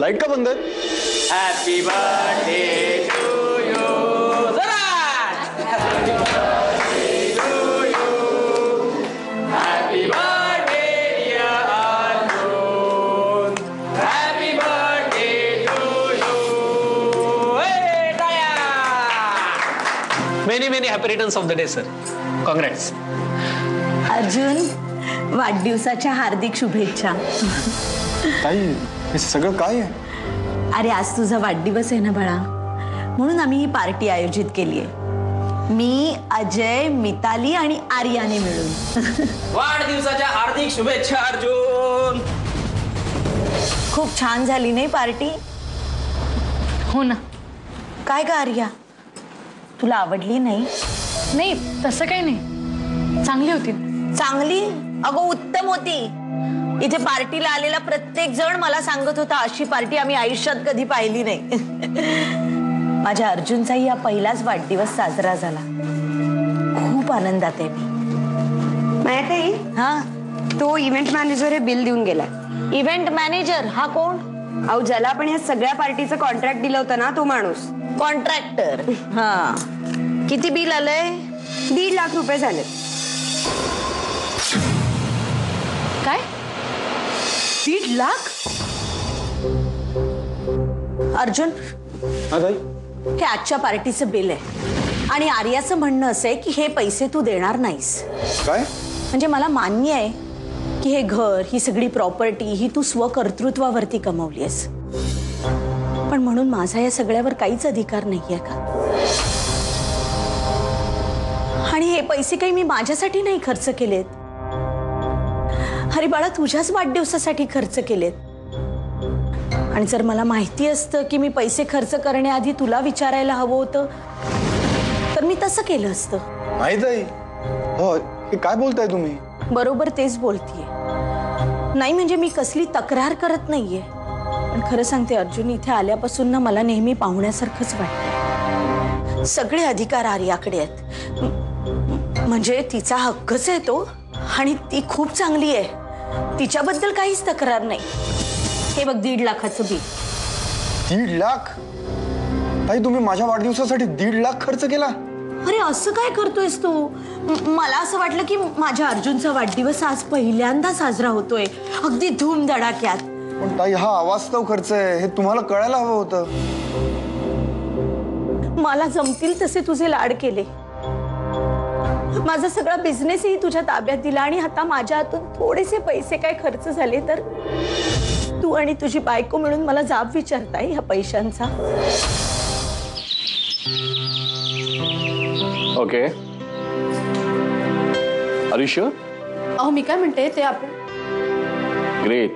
Light का बंद आहे? Happy birthday to you. जरा happy birthday to you. Happy birthday dear Arjun. Happy birthday to you. Many many happy returns of the day sir. Congrats. Arjun, वाढदिवसाच्या हार्दिक शुभेच्छा. ताई, हे सगळं काय आहे? अरे, आज तुझा वाढदिवस आहे ना बाळा, म्हणून आम्ही ही पार्टी आयोजित केली आहे. मी, अजय, मिताली आणि आर्याने मिळून. वाढदिवसाच्या हार्दिक शुभेच्छा अर्जुन. खूप छान झाली नाही पार्टी? हो ना. काय ग आर्या, तुला आवडली नाही? नाही, तसं काही नाही, चांगली होती. चांगली? अगो उत्तम होती. इथे पार्टीला आलेला प्रत्येक जण मला सांगत होता अशी पार्टी आम्ही आयुष्यात कधी पाहिली नाही. माझ्या अर्जुनचाही हा पहिलाच वाढदिवस साजरा झाला. खूप आनंदात आहे मी. माहिती? हा, तो इव्हेंट मॅनेजर हे बिल देऊन गेलाय. इव्हेंट मॅनेजर हा कोण? अहो, ज्याला आपण या सगळ्या पार्टीचं कॉन्ट्रॅक्ट दिलं होतं ना, तो माणूस. कॉन्ट्रॅक्टर. हा, किती बिल आलंय? 1.5 लाख रुपये झाले. काय? 1.5 लाख? अर्जुन, हा ताई, हे आजच्या पार्टीचं बिल आहे आणि आर्याचं म्हणणं असं आहे की हे पैसे तू देणार नाहीस. काय? म्हणजे मला मान्य आहे की हे घर, ही सगळी प्रॉपर्टी ही तू स्वकर्तृत्वावरती कमवलीस, पण म्हणून माझा या सगळ्यावर काहीच अधिकार नाहीये का? आणि हे पैसे काही मी माझ्यासाठी नाही खर्च केलेत. अरे बाळा, तुझ्याच वाढदिवसासाठी खर्च केलेत. आणि जर मला माहिती असतं की मी पैसे खर्च करण्याआधी तुला विचारायला हवं होतं तर मी तसं केलं असतं. नाही ताई, हो, हे काय बोलताय तुम्ही? बरोबर तेच बोलतीये. नाही म्हणजे मी कसली तक्रार करत नाहीये, पण खरं सांगते अर्जुन, इथे आल्यापासून ना मला नेहमी पाहुण्यासारखंच वाटतं. सगळे अधिकार आर्याकडे आहेत. म्हणजे तिचा हक्कच आहे तो, आणि ती खूप चांगली आहे, तिच्याबद्दल काहीच तक्रार नाही. हे बघ, 1.5 लाखाचं बिल. 1.5 लाख? ताई, तुम्ही माझ्या वाढदिवसासाठी 1.5 लाख खर्च केला? अरे असं काय करतोयस तू? मला असं वाटलं की माझ्या अर्जुनचा वाढदिवस आज पहिल्यांदा साजरा होतोय, अगदी धूमधडाक्यात. पण ताई, हा अवास्तव खर्च आहे, हे तुम्हाला कळायला हवं होतं. मला जमतील तसे तुझे लाड केले, माझा सगळा बिझनेसही तुझ्या ताब्यात दिला, आणि आता माझ्या हातून थोडेसे पैसे काय खर्च झाले तर तू आणि तुझी बायको मिळून मला जाब विचारताय ह्या पैशांचा. Okay, are you sure? अहो, मी काय म्हणते ते आपण. Great,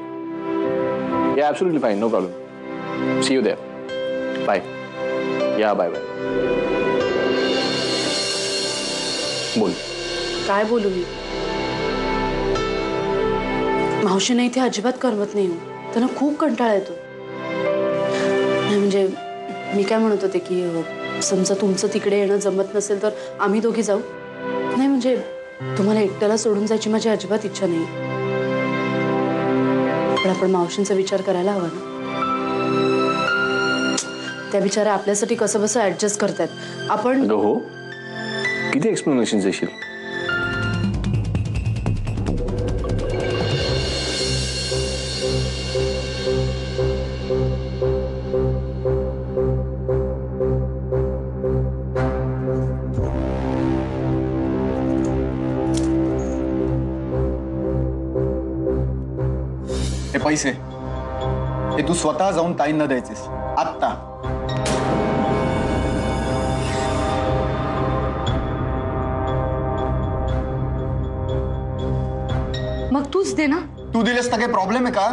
yeah absolutely fine, no problem. See you there. Bye. Yeah, bye bye. बोल. काय बोलू मी? मावशीने इथे अजिबात करमत नाही. त्यांना खूप कंटाळा येतो. नाही म्हणजे मी काय म्हणत होते की समजा तुमचं तिकडे येणं जमत नसेल तर आम्ही दोघी जाऊ. नाही म्हणजे तुम्हाला एकट्याला सोडून जायची माझी अजिबात इच्छा नाही, पण आपण मावशींचा विचार करायला हवा ना. त्या बिचारा आपल्यासाठी कसं बसं ऍडजस्ट करतायत. आपण हो, किती एक्सप्लेनेशन देशील? हे पैसे हे तू स्वतः जाऊन ताईंना द्यायचेस आत्ता. मग तूच दे ना. तू दिलेस तर काही प्रॉब्लेम आहे का?